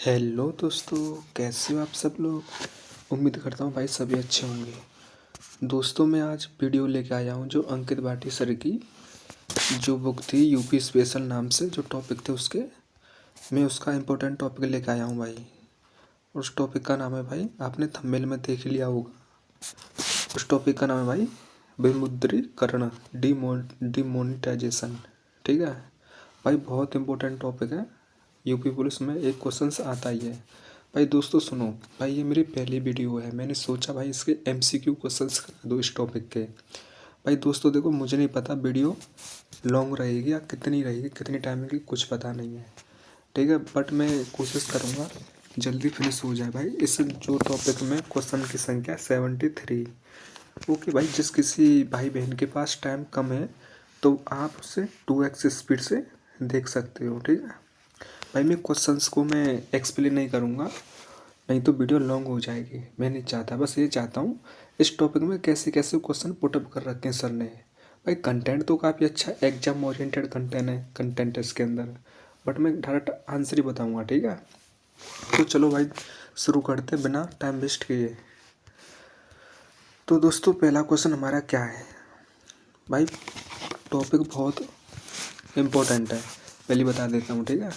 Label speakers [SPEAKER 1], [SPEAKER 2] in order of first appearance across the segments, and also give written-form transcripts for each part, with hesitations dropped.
[SPEAKER 1] Hello दोस्तों, कैसे हो आप सब लोग। उम्मीद करता हूँ भाई सभी अच्छे होंगे। दोस्तों मैं आज वीडियो लेके आया हूँ जो अंकित भाटी सर की जो बुक थी यूपी स्पेशल नाम से जो टॉपिक थे उसके मैं उसका इम्पोर्टेंट टॉपिक लेके आया हूँ भाई। उस टॉपिक का नाम है भाई, आपने थंबनेल में देख लिया होगा। उस टॉपिक का नाम है भाई विमुद्रीकरण, डिमोनेटाइजेशन। ठीक है भाई, बहुत इंपॉर्टेंट टॉपिक है। यूपी पुलिस में एक क्वेश्चंस आता ही है भाई। दोस्तों सुनो भाई, ये मेरी पहली वीडियो है। मैंने सोचा भाई इसके एमसीक्यू क्वेश्चंस करा दो इस टॉपिक के। भाई दोस्तों देखो, मुझे नहीं पता वीडियो लॉन्ग रहेगी या कितनी रहेगी, कितनी टाइम की कुछ पता नहीं है। ठीक है, बट मैं कोशिश करूँगा जल्दी फिनिश हो जाए भाई। इस जो टॉपिक में क्वेश्चन की संख्या 73। ओके भाई, जिस किसी भाई बहन के पास टाइम कम है तो आप उसे 2x स्पीड से देख सकते हो। ठीक है भाई, मैं क्वेश्चंस को मैं एक्सप्लेन नहीं करूँगा, नहीं तो वीडियो लॉन्ग हो जाएगी। मैं नहीं चाहता, बस ये चाहता हूँ इस टॉपिक में कैसे कैसे क्वेश्चन पुटअप कर रखे हैं सर ने। भाई कंटेंट तो काफ़ी अच्छा एग्जाम ओरिएंटेड कंटेंट है इसके अंदर, बट मैं डायरेक्ट आंसर ही बताऊँगा। ठीक है, तो चलो भाई शुरू करते बिना टाइम वेस्ट किए। तो दोस्तों पहला क्वेश्चन हमारा क्या है भाई। टॉपिक बहुत इम्पोर्टेंट है, पहले बता देता हूँ। ठीक है,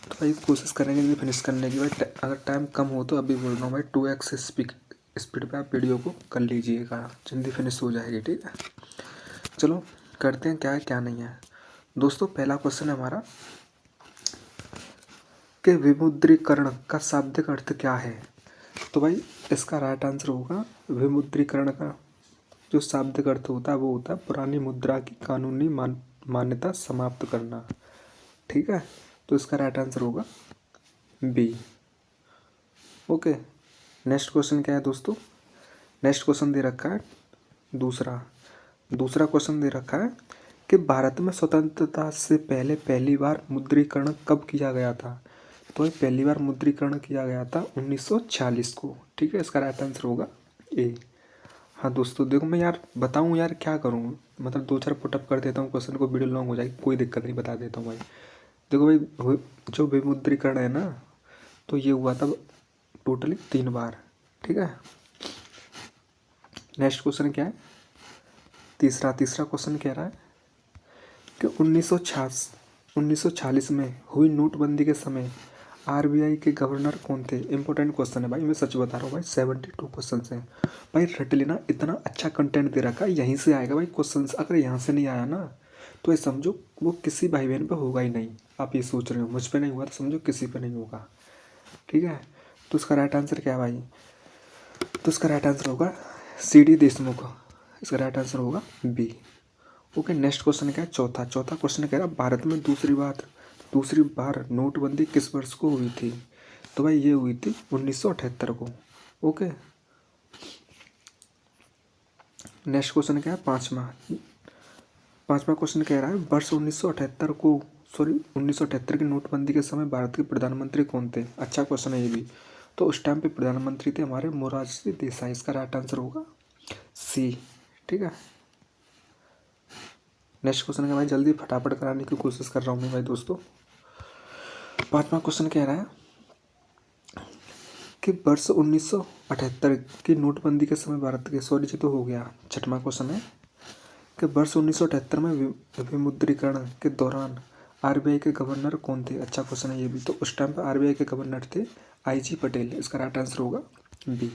[SPEAKER 1] तो भाई कोशिश करेंगे जल्दी फिनिश करने की। भाई अगर टाइम कम हो तो अभी बोल रहा हूँ भाई 2x स्पीड पे आप वीडियो को कर लीजिएगा, जल्दी फिनिश हो जाएगी। ठीक है, चलो करते हैं क्या है क्या नहीं है। दोस्तों पहला क्वेश्चन है हमारा कि विमुद्रीकरण का शाब्दिक अर्थ क्या है। तो भाई इसका राइट आंसर होगा विमुद्रीकरण का जो शाब्दिक अर्थ होता है वो होता है पुरानी मुद्रा की कानूनी मान्यता समाप्त करना। ठीक है, तो इसका राइट आंसर होगा बी। ओके, नेक्स्ट क्वेश्चन क्या है दोस्तों। नेक्स्ट क्वेश्चन दे रखा है दूसरा दूसरा क्वेश्चन दे रखा है कि भारत में स्वतंत्रता से पहले पहली बार मुद्रीकरण कब किया गया था। तो ये पहली बार मुद्रीकरण किया गया था 1946 को। ठीक है, इसका राइट आंसर होगा ए। हाँ दोस्तों देखो, मैं यार बताऊँ यार क्या करूँ, मतलब दो चार पुटअप कर देता हूँ क्वेश्चन को, वीडियो लॉन्ग हो जाएगी, कोई दिक्कत नहीं, बता देता हूँ भाई। देखो भाई जो विमुद्रीकरण है ना, तो ये हुआ था टोटली 3 बार। ठीक है, नेक्स्ट क्वेश्चन क्या है, तीसरा क्वेश्चन कह रहा है कि 1946 में हुई नोटबंदी के समय आरबीआई के गवर्नर कौन थे। इंपॉर्टेंट क्वेश्चन है भाई, मैं सच बता रहा हूँ भाई, 72 क्वेश्चन हैं भाई। रट लेना, इतना अच्छा कंटेंट दे रखा है, यहीं से आएगा भाई क्वेश्चन। अगर यहाँ से नहीं आया ना तो ये समझो वो किसी भाई बहन पे होगा ही नहीं। आप ये सोच रहे हो मुझ पे नहीं हुआ तो समझो किसी पे नहीं होगा। ठीक है, तो इसका राइट आंसर क्या है भाई। तो इसका राइट आंसर होगा सी डी देशमुख। इसका राइट आंसर होगा बी। ओके, नेक्स्ट क्वेश्चन क्या है, चौथा क्वेश्चन कह रहा है भारत में दूसरी बार नोटबंदी किस वर्ष को हुई थी। तो भाई ये हुई थी 1978 को। ओके, नेक्स्ट क्वेश्चन क्या है, पांचवा क्वेश्चन कह रहा है वर्ष 1978 की नोटबंदी के समय भारत के प्रधानमंत्री कौन थे। अच्छा क्वेश्चन है ये भी। तो उस टाइम पे प्रधानमंत्री थे हमारे मोरारजी देसाई। इसका राइट आंसर होगा सी। ठीक है, नेक्स्ट क्वेश्चन है भाई, जल्दी फटाफट कराने की कोशिश कर रहा हूँ मैं भाई दोस्तों। पांचवा क्वेश्चन कह रहा है कि वर्ष 1978 की नोटबंदी के समय भारत के, सॉरी जी तो हो गया। छठवां क्वेश्चन है कि वर्ष 1978 में विमुद्रीकरण के दौरान आरबीआई के गवर्नर कौन थे। अच्छा क्वेश्चन है ये भी। तो उस टाइम पर आरबीआई के गवर्नर थे IG पटेल। इसका राइट आंसर होगा बी।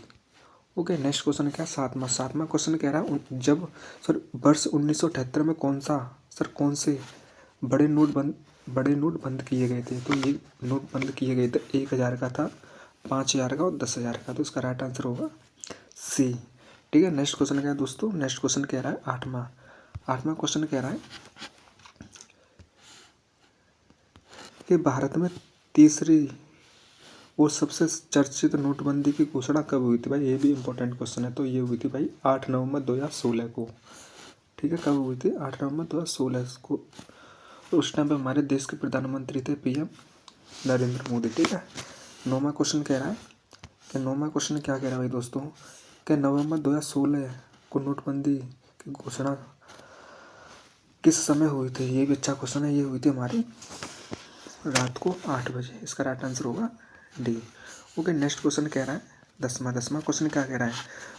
[SPEAKER 1] ओके, नेक्स्ट क्वेश्चन क्या है, सातवां क्वेश्चन कह रहा है जब सर वर्ष 1978 में कौन से बड़े नोट बंद किए गए थे। तो ये नोट बंद किए गए थे 1000 का था, 5000 का और 10,000 का। तो इसका राइट आंसर होगा सी। ठीक है, नेक्स्ट क्वेश्चन क्या है दोस्तों। नेक्स्ट क्वेश्चन कह रहा है आठवां क्वेश्चन कह रहा है कि भारत में तीसरी और सबसे चर्चित नोटबंदी की घोषणा कब हुई थी। भाई ये भी इंपॉर्टेंट क्वेश्चन है। तो ये हुई थी भाई 8 नवंबर 2016 को। ठीक है, कब हुई थी, 8 नवंबर 2016 को। तो उस टाइम पे हमारे देश के प्रधानमंत्री थे PM नरेंद्र मोदी। ठीक है, नौवां क्वेश्चन कह रहा है कि नौवां क्वेश्चन क्या कह रहा है भाई दोस्तों कि नवंबर 2016 को नोटबंदी की घोषणा किस समय हुई थी। ये भी अच्छा क्वेश्चन है। ये हुई थी हमारी रात को 8 बजे। इसका राइट आंसर होगा डी। ओके, नेक्स्ट क्वेश्चन कह रहा है दसवां क्वेश्चन क्या कह रहा है,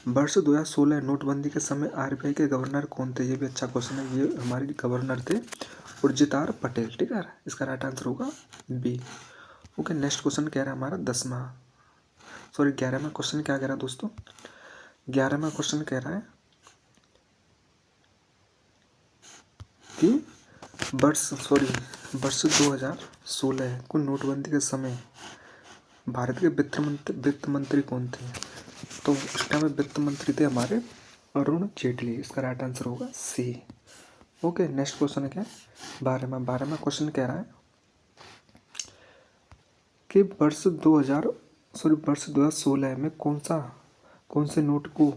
[SPEAKER 1] वर्ष 2016 नोटबंदी के समय आरबीआई के गवर्नर कौन थे। ये भी अच्छा क्वेश्चन है। ये हमारे गवर्नर थे उर्जित आर पटेल। ठीक है, इसका राइट आंसर होगा बी। ओके, नेक्स्ट क्वेश्चन कह रहा है हमारा 11वां क्वेश्चन क्या कह रहा है दोस्तों, 11वां क्वेश्चन कह रहा है कि वर्ष 2016 को नोटबंदी के समय भारत के वित्त मंत्री कौन थे। तो उस टाइम में वित्त मंत्री थे हमारे अरुण जेटली। इसका राइट आंसर होगा सी। ओके, नेक्स्ट क्वेश्चन है क्या, 12वां क्वेश्चन कह रहा है कि वर्ष 2016 में कौन से नोट को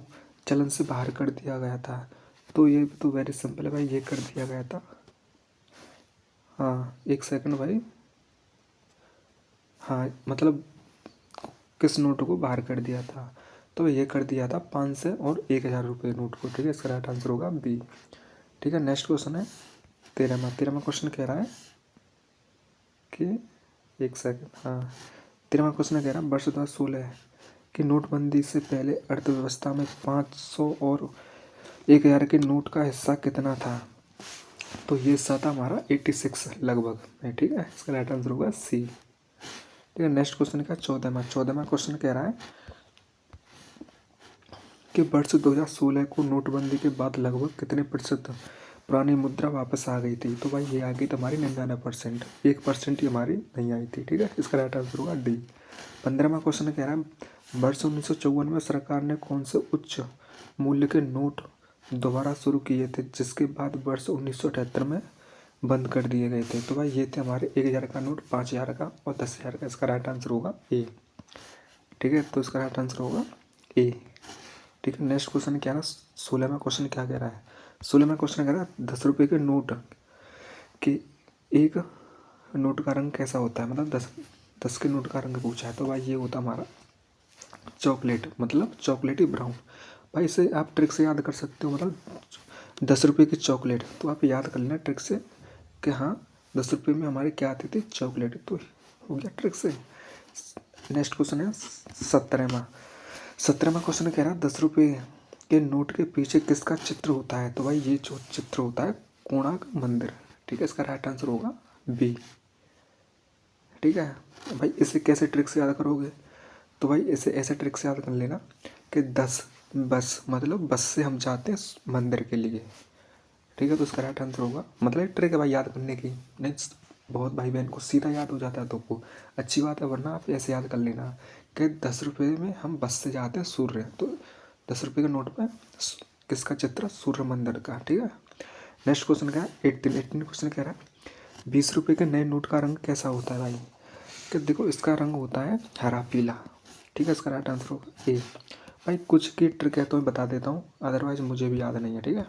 [SPEAKER 1] चलन से बाहर कर दिया गया था। तो ये तो वेरी सिंपल है भाई, ये कर दिया गया था, हाँ एक सेकंड भाई, हाँ मतलब किस नोट को बाहर कर दिया था, तो ये कर दिया था 500 और 1000 रुपये नोट को। ठीक है, इसका राइट आंसर होगा बी। ठीक है, नेक्स्ट क्वेश्चन है 13वां क्वेश्चन कह रहा है कि एक सेकंड, हाँ 13वां क्वेश्चन कह रहा है वर्ष 2016 की नोटबंदी से पहले अर्थव्यवस्था में 500 और 1000 के नोट का हिस्सा कितना था। तो ये हिस्सा था हमारा 86 लगभग है। ठीक है, इसका राइट आंसर होगा सी। ठीक है, नेक्स्ट क्वेश्चन का 14वां क्वेश्चन कह रहा है कि वर्ष 2016 को नोटबंदी के बाद लगभग कितने प्रतिशत पुरानी मुद्रा वापस आ गई थी। तो भाई ये आ गई तो हमारी 99%, 1% ही हमारी नहीं आई थी। ठीक है, इसका राइट आंसर होगा डी। 15वां क्वेश्चन कह रहा है वर्ष 1954 में सरकार ने कौन से उच्च मूल्य के नोट दोबारा शुरू किए थे जिसके बाद वर्ष 1978 में बंद कर दिए गए थे। तो भाई ये थे हमारे 1000 का नोट, 5000 का और 10,000 का। इसका राइट आंसर होगा ए। ठीक है, तो इसका राइट आंसर होगा ए। ठीक है, नेक्स्ट क्वेश्चन क्या है, 16वां क्वेश्चन क्या कह रहा है, 16वां क्वेश्चन कह रहा है 10 रुपये के नोट के एक नोट का रंग कैसा होता है, मतलब 10 के नोट का रंग पूछा है। तो भाई ये होता हमारा चॉकलेट, मतलब चॉकलेटी ब्राउन। भाई इसे आप ट्रिक से याद कर सकते हो, मतलब 10 रुपये की चॉकलेट, तो आप याद कर लेना ट्रिक से कि हाँ 10 रुपये में हमारे क्या आती थी, चॉकलेट। तो हो गया ट्रिक से। नेक्स्ट क्वेश्चन है 17वां क्वेश्चन कह रहा है 10 रुपये के नोट के पीछे किसका चित्र होता है। तो भाई ये जो चित्र होता है कोणार्क मंदिर। ठीक है, इसका राइट आंसर होगा बी। ठीक है भाई, इसे कैसे ट्रिक से याद करोगे, तो भाई इसे ऐसे ट्रिक से याद कर लेना कि 10 बस, मतलब बस से हम जाते हैं मंदिर के लिए। ठीक है, तो इसका राइट आंसर होगा, मतलब एक ट्रिक है भाई याद करने की, नहीं बहुत भाई बहन को सीधा याद हो जाता है तो वो अच्छी बात है, वरना आप ऐसे याद कर लेना कि 10 रुपये में हम बस से जाते हैं सूर्य, तो 10 रुपये के नोट पे किसका चित्र, सूर्य मंदिर का। ठीक है, नेक्स्ट क्वेश्चन क्या है 18 क्वेश्चन कह रहा है 20 रुपये के नए नोट का रंग कैसा होता है भाई। कि देखो इसका रंग होता है हरा पीला। ठीक है, इसका राइट आंसर होगा ए। भाई कुछ की ट्रिक है तो मैं बता देता हूँ, अदरवाइज मुझे भी याद नहीं है। ठीक है,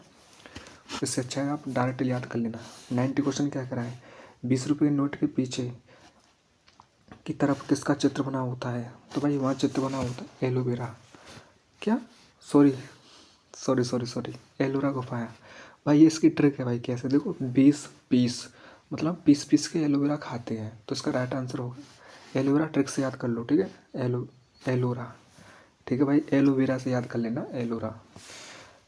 [SPEAKER 1] इससे अच्छा है आप डायरेक्ट याद कर लेना। 90 क्वेश्चन क्या करा है 20 रुपये के नोट के पीछे की तरफ किसका चित्र बना होता है। तो भाई वहाँ चित्र बना होता है एलोवेरा, क्या सॉरी एलोरा गुफाया। भाई ये इसकी ट्रिक है भाई, कैसे देखो 20 पीस, मतलब 20 के एलोवेरा खाते हैं, तो इसका राइट आंसर होगा एलोवेरा। ट्रिक से याद कर लो। ठीक है, एलोरा। ठीक है भाई, एलोवेरा से याद कर लेना एलोरा।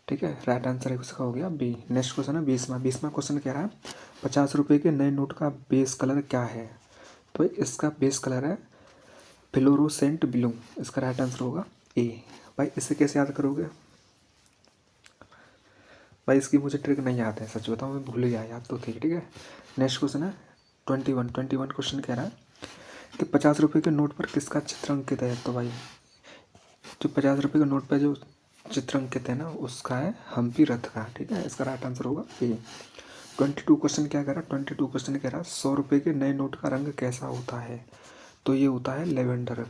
[SPEAKER 1] ठीक है, राइट आंसर है इसका हो गया बी। नेक्स्ट क्वेश्चन है 20वां क्वेश्चन कह रहा है 50 रुपये के नए नोट का बेस कलर क्या है। तो इसका बेस कलर है फ्लोरोसेंट ब्लू। इसका राइट आंसर होगा ए। भाई इसे कैसे याद करोगे, भाई इसकी मुझे ट्रिक नहीं याद है, सच बताऊँ मैं भूल गया, याद तो थी। ठीक है, नेक्स्ट क्वेश्चन है 21 क्वेश्चन कह रहा है कि 50 रुपये के नोट पर किसका चित्र अंकित है। तो भाई जो 50 रुपये के नोट पर जो चित्र अंकित है ना, उसका है हम्पी रथ का। ठीक है, इसका राइट आंसर होगा ए। 22 क्वेश्चन क्या कह रहा है 22 क्वेश्चन कह रहा है 100 रुपये के नए नोट का रंग कैसा होता है। तो ये होता है लेवेंडर।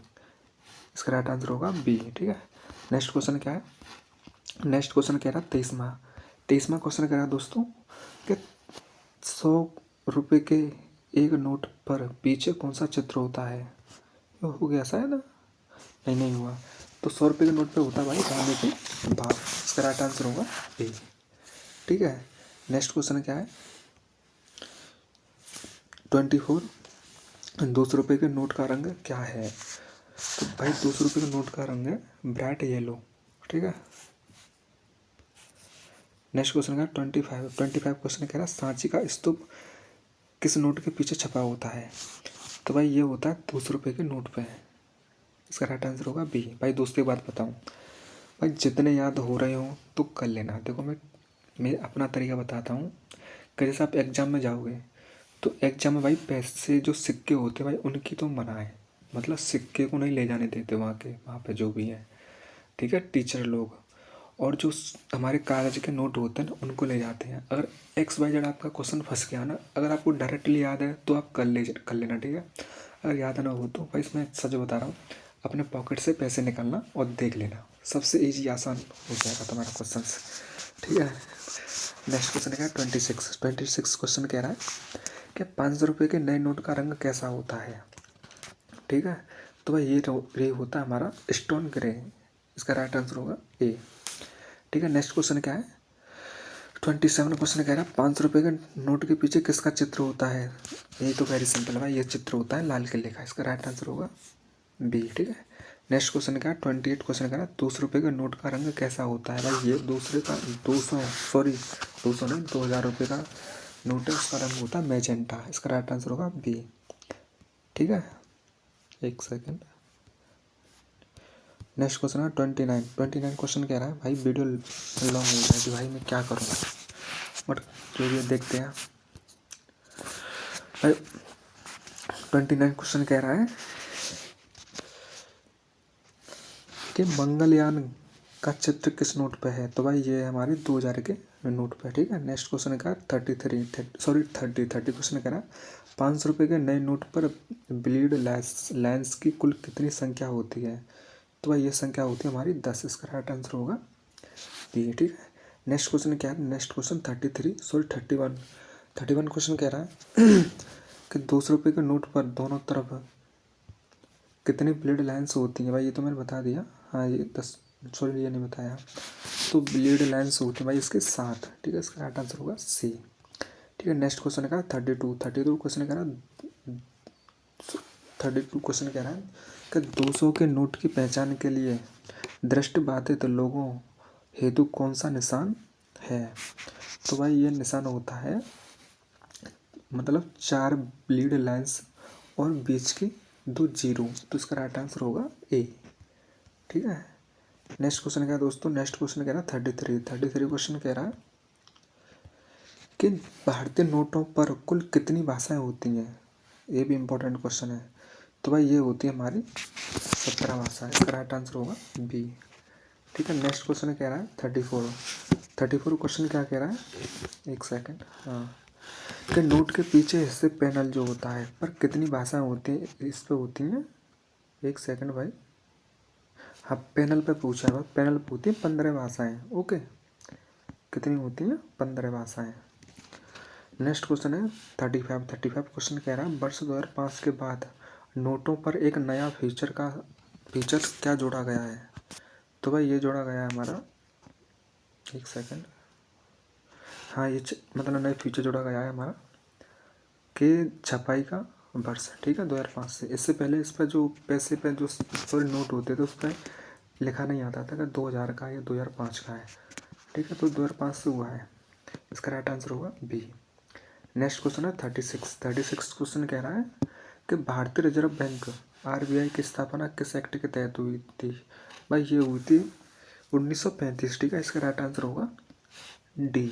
[SPEAKER 1] इसका राइट आंसर होगा बी। ठीक है, नेक्स्ट क्वेश्चन क्या है, नेक्स्ट क्वेश्चन कह रहा है 23वां क्वेश्चन कह रहा है दोस्तों कि 100 रुपये के एक नोट पर पीछे कौन सा चित्र होता है। हो गया ऐसा है ना, नहीं हुआ। तो 100 रुपये के नोट पे होता है भाई दाने के भाव। इसका राइट आंसर होगा ए। ठीक है, नेक्स्ट क्वेश्चन क्या है 24 ₹2 के नोट का रंग क्या है? तो भाई ₹2 के नोट का रंग है ब्राइट येलो, ठीक है। नेक्स्ट क्वेश्चन का 25 क्वेश्चन कह रहा है सांची का स्तूप किस नोट के पीछे छपा होता है? तो भाई ये होता है ₹2 के नोट पे है। इसका राइट आंसर होगा बी। भाई दोस्तों एक बात बताऊँ, भाई जितने याद हो रहे हो तो कर लेना। देखो मैं अपना तरीका बताता हूँ कि जैसे आप एग्जाम में जाओगे तो एग्जाम में भाई पैसे जो सिक्के होते हैं भाई उनकी तो मना है, मतलब सिक्के को नहीं ले जाने देते वहाँ पे जो भी है, ठीक है, टीचर लोग। और जो हमारे कागज़ के नोट होते हैं ना उनको ले जाते हैं। अगर XYZ आपका क्वेश्चन फंस गया ना, अगर आपको डायरेक्टली याद है तो आप कर लेना, ठीक है। अगर याद ना हो तो भाई इसमें सच बता रहा हूँ, अपने पॉकेट से पैसे निकालना और देख लेना, सबसे ईजी आसान हो जाएगा तुम्हारा क्वेश्चन, ठीक है। नेक्स्ट क्वेश्चन क्या है 26 क्वेश्चन कह रहा है कि ₹500 के नए नोट का रंग कैसा होता है, ठीक है। तो भाई ये होता है हमारा स्टोन ग्रे। इसका राइट आंसर होगा ए, ठीक है। नेक्स्ट क्वेश्चन क्या है 27 क्वेश्चन कह रहा है ₹500 के नोट के पीछे किसका चित्र होता है? ये तो वेरी सिंपल है भाई, ये चित्र होता है लाल किले का। इसका राइट आंसर होगा बी, ठीक है। नेक्स्ट क्वेश्चन क्या है 28 क्वेश्चन कह रहा है ₹200 के नोट का रंग कैसा होता है? भाई ये दूसरे का 200 नहीं, ₹2000 का नोट है, उसका रंग होता है मैजेंटा। इसका राइट आंसर होगा बी, ठीक है। एक सेकेंड। नेक्स्ट क्वेश्चन है 29 क्वेश्चन कह रहा है भाई वीडियो लॉन्ग हो जाएगी भाई, मैं क्या करूँगा, बट जो भी देखते हैं भाई। 29 क्वेश्चन कह रहा है कि मंगलयान का चित्र किस नोट पे है? तो भाई ये हमारे 2000 के नोट पे है, ठीक है। नेक्स्ट क्वेश्चन का 30 क्वेश्चन कह रहा है ₹500 के नए नोट पर ब्लीड लाइन्स की कुल कितनी संख्या होती है? तो भाई ये संख्या होती है हमारी 10। इसका राइट आंसर होगा बी, ठीक है। नेक्स्ट क्वेश्चन क्या है, नेक्स्ट क्वेश्चन 31 क्वेश्चन कह रहा है कि ₹200 के नोट पर दोनों तरफ कितनी ब्लीड लाइन्स होती हैं? भाई ये तो मैंने बता दिया, हाँ ये 10, ये नहीं बताया। तो ब्लीड लाइन्स होती हैं भाई इसके 7, ठीक है। इसका राइट आंसर होगा सी, ठीक है। नेक्स्ट क्वेश्चन का 32 क्वेश्चन कह रहा है 32 क्वेश्चन कह रहा है कि 200 के नोट की पहचान के लिए दृष्टिबाधित लोगों हेतु कौन सा निशान है? तो भाई ये निशान होता है मतलब 4 ब्लीड लाइन्स और बीच की 2 जीरो। तो इसका राइट आंसर होगा ए, ठीक है। नेक्स्ट क्वेश्चन क्या है दोस्तों, नेक्स्ट क्वेश्चन कह रहा है 33 क्वेश्चन कह रहा है कि भारतीय नोटों पर कुल कितनी भाषाएं होती हैं? ये भी इम्पोर्टेंट क्वेश्चन है। तो भाई ये होती है हमारी 17 भाषाएं। इसका राइट आंसर होगा बी, ठीक है। नेक्स्ट क्वेश्चन कह रहा है 34 क्वेश्चन क्या कह रहा है, एक सेकेंड, हाँ, कि नोट के पीछे हिस्से पैनल जो होता है पर कितनी भाषाएं होती हैं इस पे होती हैं? एक सेकंड भाई, हाँ पैनल पे पूछा है, पैनल पे होती है 15 भाषाएं, ओके। कितनी होती हैं? 15 भाषाएं। नेक्स्ट क्वेश्चन है 35 क्वेश्चन कह रहा है वर्ष 2005 के बाद नोटों पर एक नया फीचर क्या जोड़ा गया है? तो भाई ये जोड़ा गया है हमारा, एक सेकंड, हाँ ये मतलब नया फीचर जोड़ा गया है हमारा कि छपाई का वर्ष, ठीक है, 2005 से। इससे पहले इस पर जो पैसे पे जो सॉरी नोट होते थे उस पर लिखा नहीं आता था कि 2000 का या 2005 का है, ठीक है। तो 2005 से हुआ है। इसका राइट आंसर होगा बी। नेक्स्ट क्वेश्चन है 36 क्वेश्चन कह रहा है कि भारतीय रिजर्व बैंक RBI की स्थापना किस एक्ट के तहत हुई थी? भाई ये हुई थी 1935, ठीक है। इसका राइट आंसर होगा डी।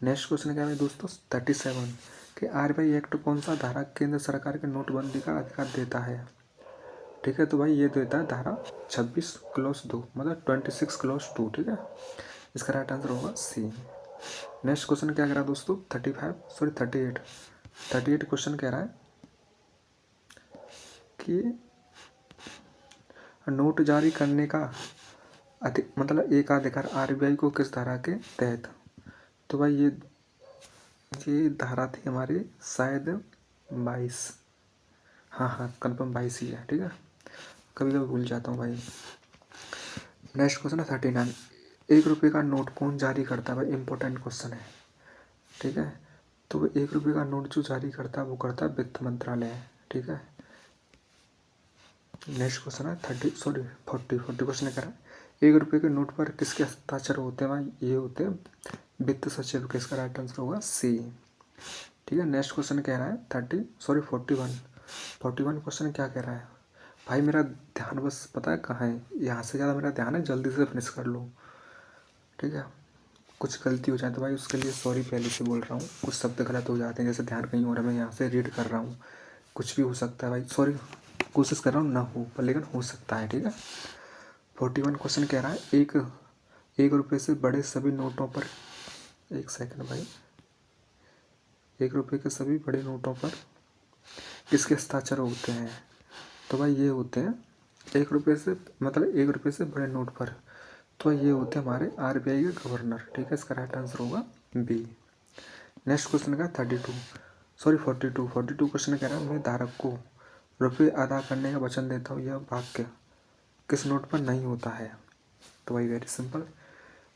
[SPEAKER 1] नेक्स्ट क्वेश्चन क्या है दोस्तों 37 कि RBI एक्ट कौन सा धारा केंद्र सरकार के नोटबंदी का अधिकार देता है? ठीक है, तो भाई ये देता है धारा 26 क्लॉज 2, मतलब 26 क्लॉज 2, ठीक है। इसका राइट आंसर होगा सी। नेक्स्ट क्वेश्चन क्या कह रहा है दोस्तों 38 क्वेश्चन कह रहा है कि नोट जारी करने का मतलब एक अधिकार RBI को किस धारा के तहत? तो भाई ये धारा थी हमारी शायद 22, हाँ कन्फर्म 22 ही है, ठीक है, कभी कभी भूल जाता हूँ भाई। नेक्स्ट क्वेश्चन है 39 ₹1 का नोट कौन जारी करता है? भाई इंपॉर्टेंट क्वेश्चन है, ठीक है। तो ₹1 का नोट जो जारी करता है वो करता है वित्त मंत्रालय, ठीक है। नेक्स्ट क्वेश्चन है 40 क्वेश्चन कह रहा है 1 रुपये के नोट पर किसके हस्ताक्षर होते हैं भाई? ये होते हैं वित्त सचिव के। इसका राइट आंसर होगा सी। ठीक है। नेक्स्ट क्वेश्चन कह रहा है 41 क्वेश्चन क्या कह रहा है भाई? मेरा ध्यान बस पता है कहाँ है, यहाँ से ज़्यादा मेरा ध्यान है, जल्दी से फिनिश कर लो। ठीक है। कुछ गलती हो जाए तो भाई उसके लिए सॉरी पहले से बोल रहा हूँ। कुछ शब्द गलत हो जाते हैं, जैसे ध्यान कहीं और है, मैं यहाँ से रीड कर रहा हूँ, कुछ भी हो सकता है भाई, सॉरी। कोशिश कर रहा हूँ ना हो, पर लेकिन हो सकता है। ठीक है। 41 क्वेश्चन कह रहा है एक रुपये से बड़े सभी नोटों पर, एक सेकंड भाई, 1 रुपये के सभी बड़े नोटों पर किसके हस्ताक्षर होते हैं? तो भाई ये होते हैं 1 रुपये से, मतलब 1 रुपये से बड़े नोट पर, तो ये होते हैं हमारे RBI के गवर्नर। ठीक है। इसका राइट आंसर होगा बी। नेक्स्ट क्वेश्चन का 42 क्वेश्चन कह रहा है मैं धारक को रुपये अदा करने का वचन देता हूँ, यह वाक्य किस नोट पर नहीं होता है? तो भाई वेरी सिंपल,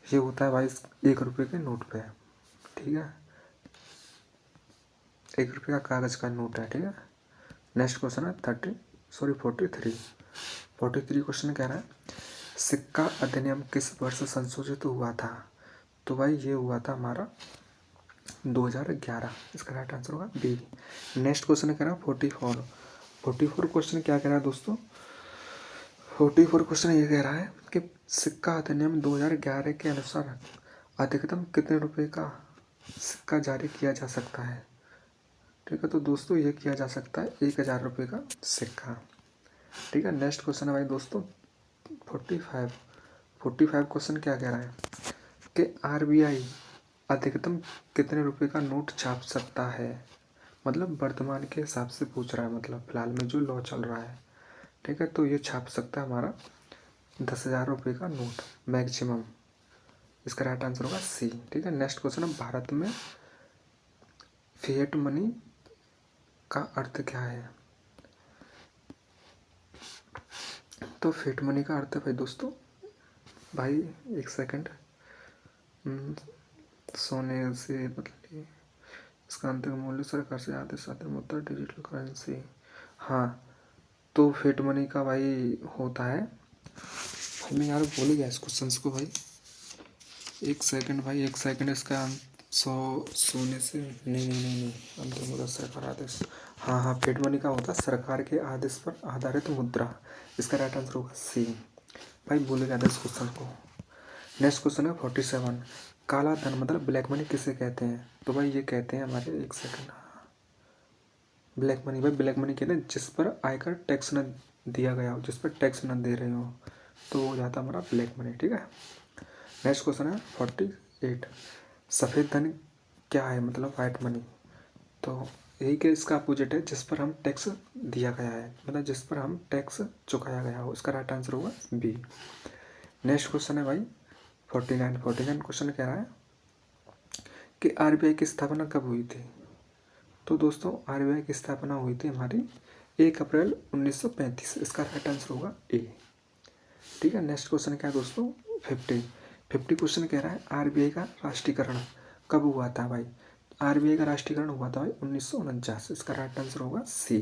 [SPEAKER 1] ये होता है भाई 1 रुपये के नोट पे। ठीक है। 1 रुपये का कागज़ का नोट है। ठीक है। नेक्स्ट क्वेश्चन है 43 क्वेश्चन कह रहा है सिक्का अधिनियम किस वर्ष संशोधित हुआ था? तो भाई ये हुआ था हमारा 2011। इसका राइट आंसर होगा बी। नेक्स्ट क्वेश्चन कह रहा है 44 क्वेश्चन क्या कह रहा है दोस्तों? 44 क्वेश्चन ये कह रहा है कि सिक्का अधिनियम 2011 के अनुसार अधिकतम कितने रुपए का सिक्का जारी किया जा सकता है? ठीक है। तो दोस्तों ये किया जा सकता है 1000 रुपये का सिक्का। ठीक है। नेक्स्ट क्वेश्चन है भाई दोस्तों 45 क्वेश्चन क्या कह रहा है कि RBI अधिकतम कितने रुपए का नोट छाप सकता है? मतलब वर्तमान के हिसाब से पूछ रहा है, मतलब फिलहाल में जो लॉ चल रहा है। ठीक है। तो ये छाप सकता है हमारा 10,000 रुपये का नोट मैक्सिमम। इसका राइट आंसर होगा सी। ठीक है। नेक्स्ट क्वेश्चन है भारत में फिएट मनी का अर्थ क्या है? तो फिएट मनी का अर्थ है भाई दोस्तों, भाई एक सेकंड, सोने से बदली इसका आंतरिक मूल्य सरकार से आदेश आते मुद्रा डिजिटल करेंसी। हाँ, तो फिएट मनी का भाई होता है भाई, मैं यार भूल गया इस क्वेश्चन को भाई, एक सेकंड इसका 100 सोने से नहीं अंतिम मुद्रा सरकार आदेश। हाँ, फिएट मनी का होता है सरकार के आदेश पर आधारित मुद्रा। इसका राइट आंसर होगा सी। भाई भूल गया था इस क्वेश्चन को। नेक्स्ट क्वेश्चन है 47 काला धन मतलब ब्लैक मनी किसे कहते हैं? तो भाई ये कहते हैं हमारे, एक सेकंड, ब्लैक मनी। भाई ब्लैक मनी कहते हैं जिस पर आयकर टैक्स न दिया गया हो, जिस पर टैक्स न दे रहे हो, तो हो जाता है हमारा ब्लैक मनी। ठीक है। नेक्स्ट क्वेश्चन है 48 सफ़ेद धन क्या है मतलब वाइट मनी? तो यही कि इसका अपोजिट है जिस पर हम टैक्स दिया गया है, मतलब जिस पर हम टैक्स चुकाया गया हो। इसका राइट आंसर होगा बी। नेक्स्ट क्वेश्चन है भाई 49 क्वेश्चन कह रहा है कि RBI की स्थापना कब हुई थी? तो दोस्तों RBI की स्थापना हुई थी हमारी 1 अप्रैल 1935। इसका राइट आंसर होगा ए। ठीक है। नेक्स्ट क्वेश्चन क्या है दोस्तों 50 क्वेश्चन कह रहा है RBI का राष्ट्रीयकरण कब हुआ था भाई? RBI का राष्ट्रीयकरण हुआ था भाई 1949। इसका राइट आंसर होगा सी।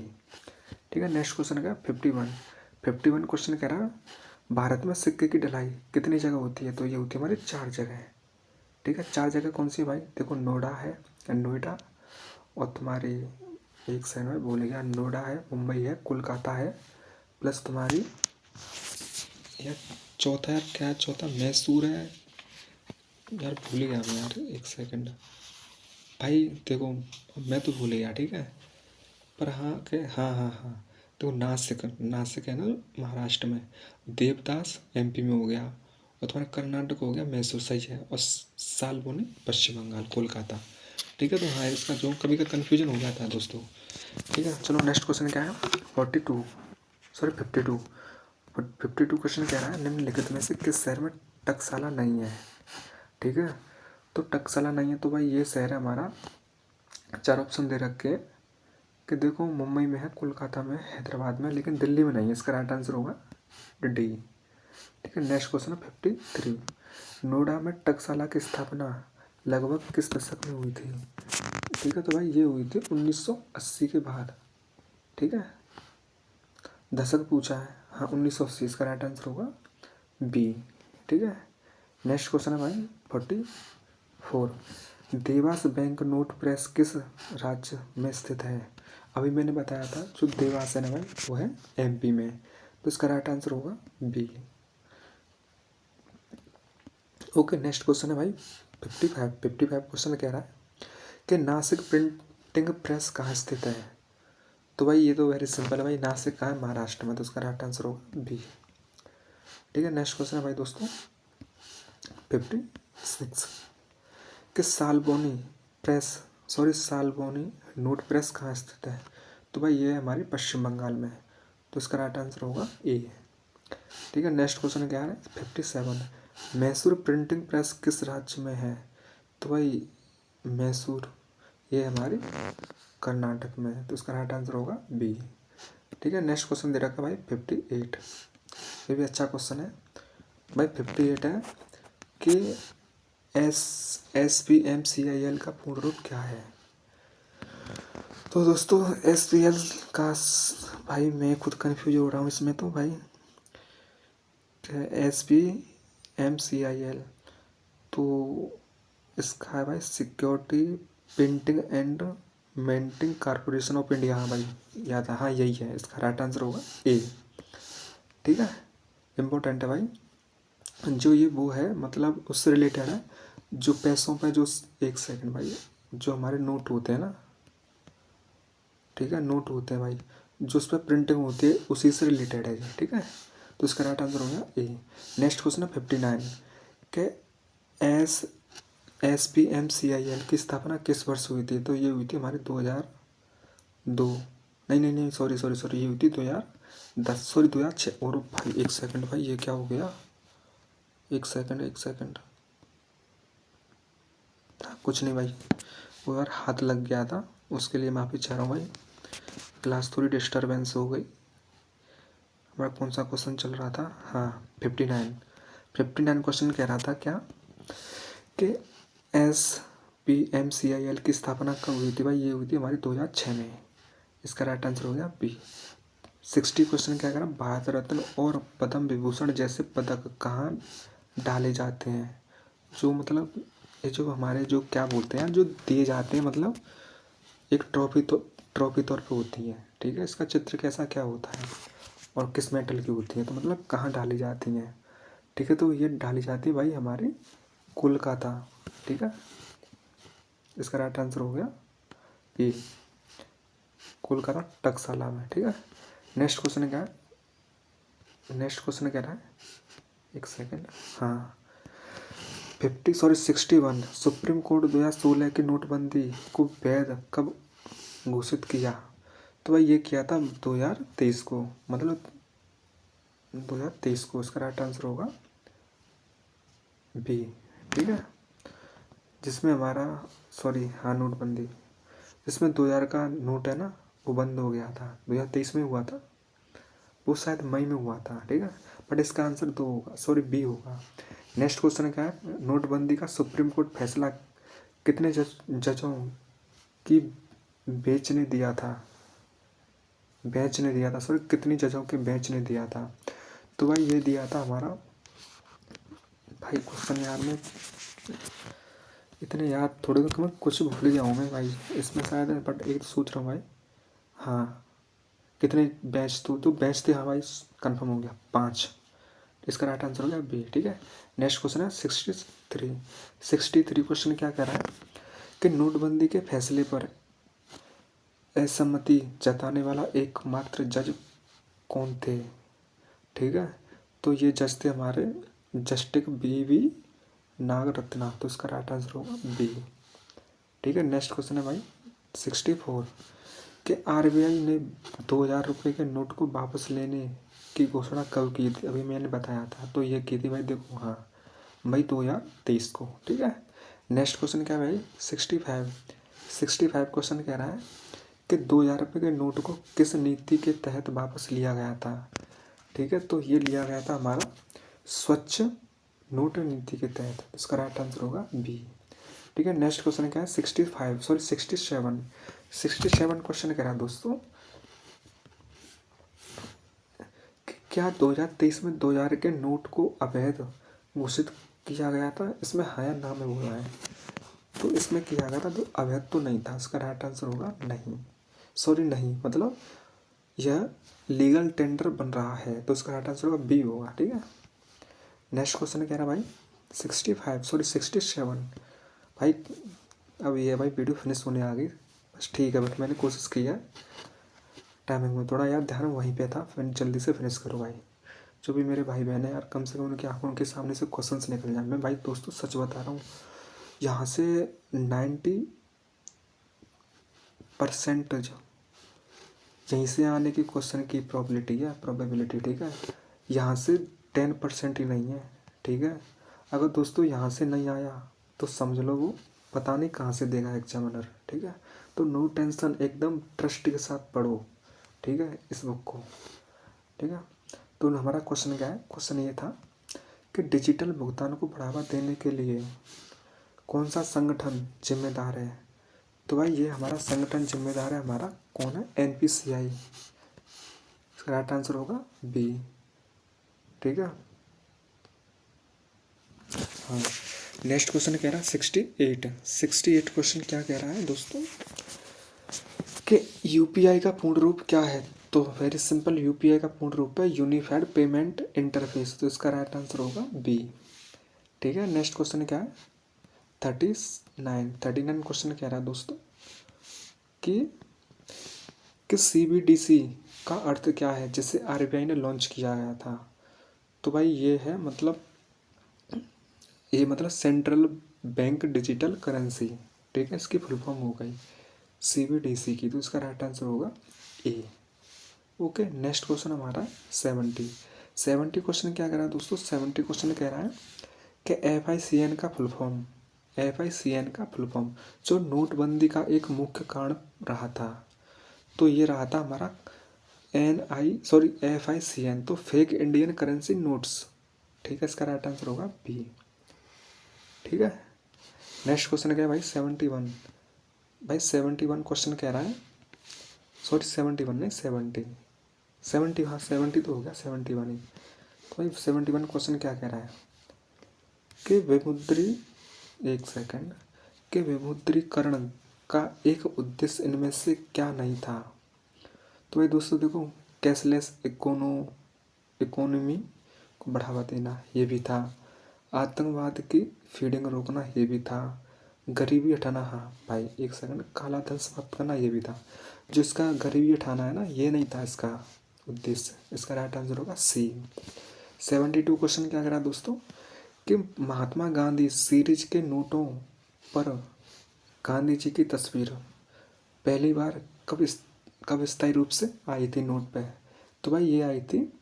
[SPEAKER 1] ठीक है। नेक्स्ट क्वेश्चन क्या 51 क्वेश्चन कह रहा है भारत में सिक्के की ढलाई कितनी जगह होती है? तो ये होती है हमारी 4 जगह। ठीक है। 4 जगह कौन सी है भाई? देखो नोएडा और तुम्हारी, एक सेकंड में भूल गया, नोएडा है, मुंबई है, कोलकाता है, प्लस तुम्हारी यार चौथा, यार क्या है चौथा, मैसूर है, यार भूल गया मैं यार, एक सेकंड भाई, देखो मैं तो भूल गया। ठीक है। पर हाँ तो नासिक है ना महाराष्ट्र में, देवदास MP में हो गया, और तुम्हारा कर्नाटक हो गया मैसूर, सही है, और सालबोनी पश्चिम बंगाल कोलकाता। ठीक है। तो हाँ इसका जो कभी का कन्फ्यूजन हो जाता है दोस्तों। ठीक है। चलो नेक्स्ट क्वेश्चन क्या है 52 क्वेश्चन कह रहा है निम्नलिखित में से किस शहर में टकसाला नहीं है? ठीक है। तो टकसाला नहीं है, तो भाई ये शहर है हमारा, 4 ऑप्शन दे रखे कि देखो मुंबई में है, कोलकाता में, हैदराबाद में, लेकिन दिल्ली में नहीं है। इसका राइट आंसर होगा डी। ठीक है। नेक्स्ट क्वेश्चन है 53 नोएडा में टकसाला की स्थापना लगभग किस दशक में हुई थी? ठीक है। तो भाई ये हुई थी 1980 के बाद। ठीक है, दशक पूछा है, हाँ 1980, इसका राइट आंसर होगा बी। ठीक है, नेक्स्ट क्वेश्चन है भाई 44, देवास बैंक नोट प्रेस किस राज्य में स्थित है? अभी मैंने बताया था जो देवास है ना भाई वो है एमपी में, तो इसका राइट आंसर होगा बी। ओके, नेक्स्ट क्वेश्चन है भाई 55 क्वेश्चन कह रहा है कि नासिक प्रिंटिंग प्रेस कहाँ स्थित है? तो भाई ये तो वेरी सिंपल है भाई, नासिक कहाँ है? महाराष्ट्र में, तो उसका राइट आंसर होगा बी। ठीक है, नेक्स्ट क्वेश्चन है भाई दोस्तों 56 कि सालबोनी नोट प्रेस कहाँ स्थित है? तो भाई ये हमारे पश्चिम बंगाल में है, तो इसका राइट आंसर होगा ए। ठीक है, नेक्स्ट क्वेश्चन क्या है 57, मैसूर प्रिंटिंग प्रेस किस राज्य में है? तो भाई मैसूर ये हमारे कर्नाटक में है, तो इसका राइट आंसर होगा बी। ठीक है, नेक्स्ट क्वेश्चन दे रखा है भाई 58, ये भी अच्छा क्वेश्चन है भाई। 58 है कि SPMCIL का पूर्ण रूप क्या है? तो दोस्तों SPL का भाई मैं खुद कंफ्यूज हो रहा हूँ इसमें, तो भाई SPMCIL तो इसका है भाई security printing and minting corporation of India. हाँ भाई याद है, हाँ यही है, इसका राइट आंसर होगा ए। ठीक है, इम्पोर्टेंट है भाई, जो ये वो है मतलब उससे रिलेटेड है जो पैसों पे जो, एक सेकंड भाई, जो हमारे नोट होते हैं ना, ठीक है नोट होते हैं भाई, जो उस पर प्रिंटिंग होती है उसी से रिलेटेड है ये। ठीक है, तो इसका राइट आंसर हो गया ए। नेक्स्ट क्वेश्चन है 59 के SPMCIL की स्थापना किस वर्ष हुई थी? तो ये हुई थी हमारे 2002, नहीं सॉरी, ये हुई थी 2010, सॉरी 2006। और भाई एक सेकंड भाई, ये क्या हो गया, एक सेकंड, कुछ नहीं भाई, वो यार हाथ लग गया था, उसके लिए माफ़ी चाह रहा हूँ भाई, क्लास थोड़ी डिस्टर्बेंस हो गई। हमारा कौन सा क्वेश्चन चल रहा था? हाँ 59 क्वेश्चन कह रहा था क्या कि SPMCIL की स्थापना कब हुई थी? भाई ये हुई थी हमारी 2006 में, इसका राइट आंसर हो गया बी। 60 क्वेश्चन क्या कह रहा, भारत रत्न और पद्म विभूषण जैसे पदक कहाँ डाले जाते हैं? जो मतलब ये जो हमारे जो क्या बोलते हैं जो दिए जाते हैं, मतलब एक ट्रॉफी तौर पे होती है। ठीक है, इसका चित्र कैसा क्या होता है और किस मेटल की होती है, तो मतलब कहाँ डाली जाती हैं? ठीक है, तो ये डाली जाती है भाई हमारे कोलकाता। ठीक है, इसका राइट आंसर हो गया ए, कोलकाता टकसाला में। ठीक है, नेक्स्ट क्वेश्चन क्या है, नेक्स्ट क्वेश्चन कह रहा है, एक सेकेंड, हाँ 61 सुप्रीम कोर्ट 2016 की नोटबंदी को वैध कब घोषित किया? तो भाई ये किया था 2023 को, मतलब 2023 को, इसका राइट आंसर होगा बी। ठीक है, जिसमें हमारा हाँ नोटबंदी, जिसमें 2000 का नोट है ना वो बंद हो गया था, 2023 में हुआ था, वो शायद मई में हुआ था। ठीक है, बट इसका आंसर दो होगा, सॉरी बी होगा। नेक्स्ट क्वेश्चन क्या है, नोटबंदी का सुप्रीम कोर्ट फैसला कितने जजों की बेंच ने दिया था, सॉरी कितनी जजों के बेंच ने दिया था? तो भाई ये दिया था हमारा, भाई क्वेश्चन यार में इतने याद थोड़े तो मैं कुछ भूल गया हूँ मैं भाई इसमें शायद, बट एक तो सोच रहा हूँ भाई, हाँ कितने बेंच तो बेंच थे, हाँ भाई कंफर्म हो गया 5, इसका राइट आंसर हो गया बी। ठीक है, नेक्स्ट क्वेश्चन है 63 क्वेश्चन क्या कह रहा है कि नोटबंदी के फैसले पर असहमति जताने वाला एकमात्र जज कौन थे? ठीक है, तो ये जज थे हमारे जस्टिस BV नागरत्ना, तो इसका राइट आंसर होगा बी। ठीक है, नेक्स्ट क्वेश्चन है भाई 64 कि RBI ने 2000 रुपये के नोट को वापस लेने की घोषणा कब की थी? अभी मैंने बताया था, तो ये की थी भाई, देखो हाँ मई 2023 को। ठीक है, नेक्स्ट क्वेश्चन क्या है भाई 65 क्वेश्चन कह रहा है कि 2000 रुपये के नोट को किस नीति के तहत वापस लिया गया था? ठीक है, तो ये लिया गया था हमारा स्वच्छ नोट नीति के तहत, इसका राइट आंसर होगा बी। ठीक है, नेक्स्ट क्वेश्चन क्या है 67 क्वेश्चन कह रहा है दोस्तों क्या 2023 में 2000 के नोट को अवैध घोषित किया गया था? इसमें हाँ या ना में बोल रहा है, तो इसमें किया गया था तो अवैध तो नहीं था। इसका राइट आंसर होगा नहीं, सॉरी नहीं, मतलब यह लीगल टेंडर बन रहा है, तो इसका राइट आंसर होगा बी होगा। ठीक है, नेक्स्ट क्वेश्चन कह रहा भाई 67 भाई। अब ये भाई वीडियो फिनिश होने आ गई बस, ठीक है, बट मैंने कोशिश की है टाइमिंग में थोड़ा यार ध्यान वहीं पे था, फिर जल्दी से फिनिश करो भाई। जो भी मेरे भाई बहन है यार, कम से कम उनकी आंखों के सामने से क्वेश्चंस निकल जाए। मैं भाई दोस्तों सच बता रहा हूँ, यहाँ से 90% यहीं से आने की क्वेश्चन की प्रोबेबिलिटी, ठीक है, यहाँ से 10% ही नहीं है। ठीक है, अगर दोस्तों यहाँ से नहीं आया तो समझ लो वो पता नहीं कहाँ से देगा एग्जामिनर। ठीक है, तो नो टेंशन, एकदम ट्रस्ट के साथ पढ़ो। ठीक है, इस बुक को। ठीक है, तो हमारा क्वेश्चन क्या है? क्वेश्चन ये था कि डिजिटल भुगतान को बढ़ावा देने के लिए कौन सा संगठन जिम्मेदार है? तो भाई ये हमारा संगठन जिम्मेदार है, हमारा कौन है? NPCI। इसका राइट आंसर होगा बी। ठीक है, हाँ। नेक्स्ट क्वेश्चन कह रहा है 68 क्वेश्चन क्या कह रहा है दोस्तों कि यूपीआई का पूर्ण रूप क्या है? तो वेरी सिंपल, यूपीआई का पूर्ण रूप है यूनिफाइड पेमेंट इंटरफेस, तो इसका राइट आंसर होगा बी। ठीक है, नेक्स्ट क्वेश्चन क्या है 39 क्वेश्चन कह रहा है दोस्तों कि CBDC का अर्थ क्या है जिसे RBI ने लॉन्च किया गया था? तो भाई ये है मतलब सेंट्रल बैंक डिजिटल करेंसी। ठीक है, इसकी फुल फॉर्म हो गई CBDC की, तो इसका राइट आंसर होगा ए। ओके, नेक्स्ट क्वेश्चन हमारा 70 क्वेश्चन क्या कह रहा है दोस्तों? 70 क्वेश्चन कह रहा है कि FICN का फुल फॉर्म जो नोटबंदी का एक मुख्य कारण रहा था, तो ये रहा था हमारा FICN, तो फेक इंडियन करेंसी नोट्स। ठीक है, इसका राइट आंसर होगा बी। ठीक है, नेक्स्ट क्वेश्चन क्या है भाई 71 भाई 71 क्वेश्चन कह रहा है, सॉरी 71 नहीं 70, हाँ 70 तो हो गया, 71 ही। तो भाई 71 क्वेश्चन क्या कह रहा है कि विमुद्रीकरण का एक उद्देश्य इनमें से क्या नहीं था? तो भाई दोस्तों देखो, कैशलेस इकोनॉमी को बढ़ावा देना ये भी था, आतंकवाद की फीडिंग रोकना ये भी था, गरीबी हटाना, हाँ भाई एक सेकंड, काला धन समाप्त करना ये भी था। जो इसका गरीबी हटाना है ना, ये नहीं था इसका उद्देश्य। इसका राइट आंसर होगा सी। 72 क्वेश्चन क्या करा दोस्तों कि महात्मा गांधी सीरीज के नोटों पर गांधी जी की तस्वीर पहली बार कब स्थायी रूप से आई थी नोट पे? तो भाई ये आई थी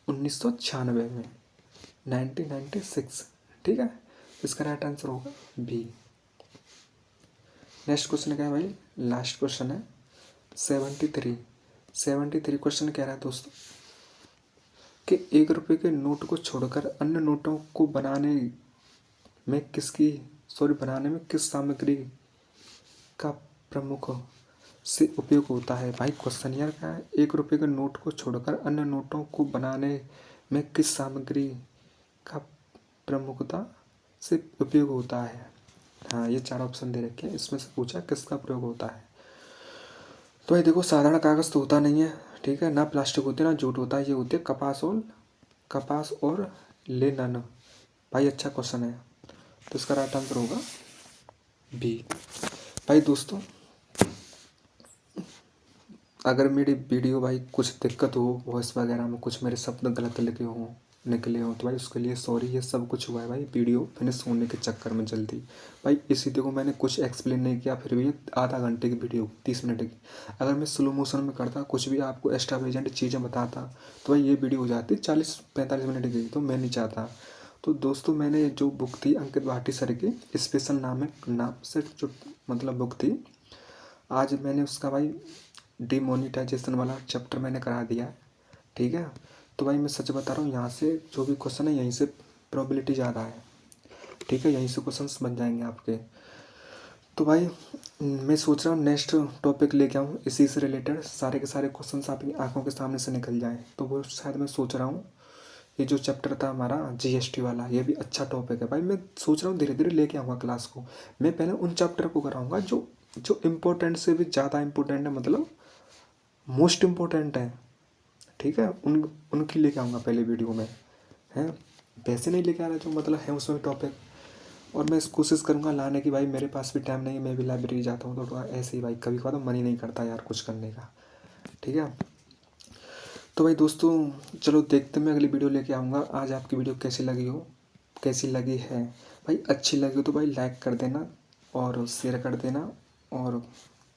[SPEAKER 1] 1996 में, 1996। ठीक है, इसका राइट आंसर होगा बी। नेक्स्ट क्वेश्चन क्या है भाई? लास्ट क्वेश्चन है 73 क्वेश्चन कह रहा है दोस्तों कि 1 रुपये के नोट को छोड़कर अन्य नोटों को बनाने में किस सामग्री का प्रमुख से उपयोग होता है? भाई क्वेश्चन यार क्या है, 1 रुपये के नोट को छोड़कर अन्य नोटों को बनाने में किस सामग्री का प्रमुखता से उपयोग होता है? हाँ, ये 4 ऑप्शन दे रखे हैं, इसमें से पूछा किसका प्रयोग होता है। तो भाई देखो, साधारण कागज़ तो होता नहीं है, ठीक है, ना प्लास्टिक होती है ना जूट होता है, ये होती है कपास और लेनन। भाई अच्छा क्वेश्चन है, तो इसका राइट आंसर होगा बी। भाई दोस्तों अगर मेरी वीडियो भाई कुछ दिक्कत हो वॉइस वगैरह में, कुछ मेरे शब्द गलत निकले हों तो भाई उसके लिए सॉरी। ये सब कुछ हुआ है भाई वीडियो फिनिश होने के चक्कर में जल्दी। भाई इसी देखो मैंने कुछ एक्सप्लेन नहीं किया, फिर भी आधा घंटे की वीडियो 30 मिनट की, अगर मैं स्लो मोशन में करता, कुछ भी आपको एक्स्ट्रा वेजेंट चीज़ें बताता, तो भाई ये वीडियो हो जाती 40-45 मिनट की, तो मैं नहीं चाहता। तो दोस्तों मैंने जो बुक थी अंकित भाटी सर की स्पेशल नाम से जो बुक थी, आज मैंने उसका भाई डिमोनिटाइजेशन वाला चैप्टर मैंने करा दिया है। ठीक है, तो भाई मैं सच बता रहा हूँ, यहाँ से जो भी क्वेश्चन है यहीं से प्रोबेबिलिटी ज़्यादा है। ठीक है, यहीं से क्वेश्चंस बन जाएंगे आपके। तो भाई मैं सोच रहा हूँ नेक्स्ट टॉपिक लेके आऊँ इसी से रिलेटेड, सारे के सारे क्वेश्चंस आपकी आंखों के सामने से निकल जाएं। तो वो शायद मैं सोच रहा हूँ ये जो चैप्टर था हमारा जीएसटी वाला, ये भी अच्छा टॉपिक है भाई। मैं सोच रहा हूँ धीरे धीरे लेके आऊँगा क्लास को। मैं पहले उन चैप्टर को कराऊँगा जो जो इम्पोर्टेंट से भी ज़्यादा इम्पोर्टेंट है, मतलब मोस्ट इम्पोर्टेंट है। ठीक है, उनकी लेके आऊँगा पहले वीडियो में, हैं। वैसे नहीं लेके आ रहा जो मतलब है उसमें टॉपिक। और मैं कोशिश करूँगा लाने की। भाई मेरे पास भी टाइम नहीं है, मैं भी लाइब्रेरी जाता हूँ तो थोड़ा ऐसे ही भाई, कभी कभार तो मन ही नहीं करता यार कुछ करने का। ठीक है, तो भाई दोस्तों चलो देखते मैं अगली वीडियो लेके आऊँगा। आज आपकी वीडियो कैसी लगी हो, कैसी लगी है भाई? अच्छी लगी हो तो भाई लाइक कर देना और शेयर कर देना। और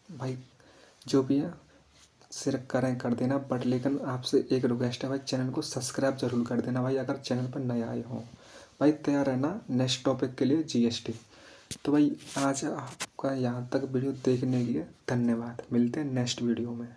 [SPEAKER 1] भाई जो भी है शेयर कर देना। बट लेकिन आपसे एक रिक्वेस्ट है भाई, चैनल को सब्सक्राइब जरूर कर देना भाई, अगर चैनल पर नए आए हों। भाई तैयार रहना नेक्स्ट टॉपिक के लिए, जीएसटी। तो भाई आज आपका यहाँ तक वीडियो देखने के लिए धन्यवाद। मिलते हैं नेक्स्ट वीडियो में।